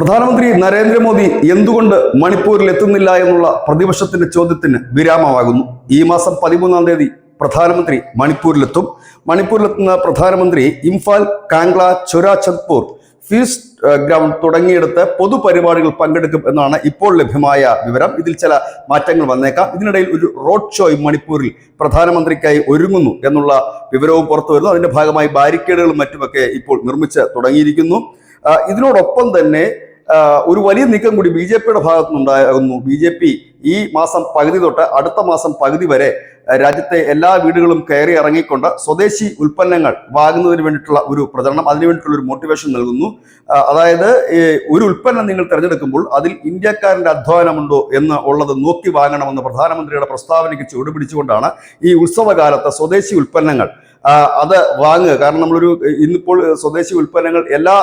പ്രധാനമന്ത്രി നരേന്ദ്രമോദി എന്തുകൊണ്ട് മണിപ്പൂരിൽ എത്തുന്നില്ല എന്നുള്ള പ്രതിപക്ഷത്തിന്റെ ചോദ്യത്തിന് വിരാമമാകുന്നു. ഈ മാസം 13-ാം തീയതി പ്രധാനമന്ത്രി മണിപ്പൂരിലെത്തും. മണിപ്പൂരിലെത്തുന്ന പ്രധാനമന്ത്രി ഇംഫാൽ, കാംഗ്ല, ചൊരാചന്ദ്പൂർ, ഫീസ്റ്റ് ഗ്രൗണ്ട് തുടങ്ങിയിടത്ത് പൊതുപരിപാടികൾ പങ്കെടുക്കും എന്നാണ് ഇപ്പോൾ ലഭ്യമായ വിവരം. ഇതിൽ ചില മാറ്റങ്ങൾ വന്നേക്കാം. ഇതിനിടയിൽ ഒരു റോഡ് ഷോയും മണിപ്പൂരിൽ പ്രധാനമന്ത്രിക്കായി ഒരുങ്ങുന്നു എന്നുള്ള വിവരവും പുറത്തു വരുന്നു. അതിന്റെ ഭാഗമായി ബാരിക്കേഡുകളും മറ്റുമൊക്കെ ഇപ്പോൾ നിർമ്മിച്ച് തുടങ്ങിയിരിക്കുന്നു. ഇതിനോടൊപ്പം തന്നെ ഒരു വലിയ നീക്കം കൂടി BJP-യുടെ ഭാഗത്തുനിന്നുണ്ടാകുന്നു. BJP ഈ മാസം പകുതി തൊട്ട് അടുത്ത മാസം പകുതി വരെ രാജ്യത്തെ എല്ലാ വീടുകളും കയറി ഇറങ്ങിക്കൊണ്ട് സ്വദേശി ഉൽപ്പന്നങ്ങൾ വാങ്ങുന്നതിന് വേണ്ടിയിട്ടുള്ള ഒരു പ്രചരണം, അതിനു വേണ്ടിയിട്ടുള്ള ഒരു മോട്ടിവേഷൻ നൽകുന്നു. അതായത് ഒരു ഉൽപ്പന്നം നിങ്ങൾ തിരഞ്ഞെടുക്കുമ്പോൾ അതിൽ ഇന്ത്യക്കാരൻ്റെ അധ്വാനമുണ്ടോ എന്ന് ഉള്ളത് നോക്കി വാങ്ങണമെന്ന് പ്രധാനമന്ത്രിയുടെ പ്രസ്താവനയ്ക്ക് ചുവടുപിടിച്ചുകൊണ്ടാണ് ഈ ഉത്സവകാലത്ത് സ്വദേശി ഉൽപ്പന്നങ്ങൾ അത് വാങ്ങുക. കാരണം ഇന്നിപ്പോൾ സ്വദേശി ഉൽപ്പന്നങ്ങൾ എല്ലാ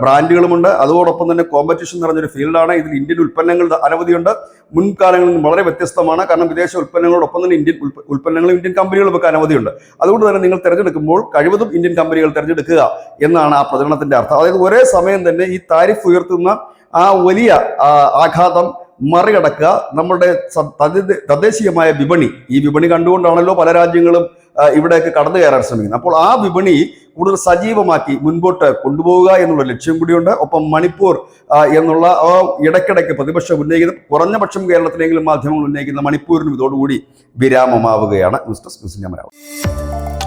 ബ്രാൻഡുകളുമുണ്ട്. അതോടൊപ്പം തന്നെ കോമ്പറ്റീഷൻ നിറഞ്ഞൊരു ഫീൽഡാണ്. ഇതിൽ ഇന്ത്യൻ ഉൽപ്പന്നങ്ങൾ അനവധിയുണ്ട്. മുൻകാലങ്ങളിൽ നിന്ന് വളരെ വ്യത്യസ്തമാണ്. കാരണം വിദേശ ഉൽപ്പന്നങ്ങളോടൊപ്പം തന്നെ ഇന്ത്യൻ ഉൽപ്പന്നങ്ങളും ഇന്ത്യൻ കമ്പനികളും ഒക്കെ അനവധിയുണ്ട്. അതുകൊണ്ട് തന്നെ നിങ്ങൾ തിരഞ്ഞെടുക്കുമ്പോൾ കഴിവതും ഇന്ത്യൻ കമ്പനികൾ തിരഞ്ഞെടുക്കുക എന്നാണ് ആ പ്രചരണത്തിന്റെ അർത്ഥം. അതായത് ഒരേ സമയം തന്നെ ഈ താരിഫ് ഉയർത്തുന്ന ആ വലിയ ആഘാതം മറികടക്കുക നമ്മുടെ തദ്ദേശീയമായ വിപണി, ഈ വിപണി കണ്ടുകൊണ്ടാണല്ലോ പല രാജ്യങ്ങളും ഇവിടേക്ക് കടന്നു കയറാൻ ശ്രമിക്കുന്നത്. അപ്പോൾ ആ വിപണി കൂടുതൽ സജീവമാക്കി മുൻപോട്ട് കൊണ്ടുപോവുക എന്നുള്ള ലക്ഷ്യം കൂടിയുണ്ട്. ഒപ്പം മണിപ്പൂർ എന്നുള്ള ഇടയ്ക്കിടയ്ക്ക് പ്രതിപക്ഷം ഉന്നയിക്കുന്ന, കുറഞ്ഞ പക്ഷം കേരളത്തിലെങ്കിലും മാധ്യമങ്ങൾ ഉന്നയിക്കുന്ന മണിപ്പൂരിനും ഇതോടുകൂടി വിരാമമാവുകയാണ്. News desk news India Malayalam.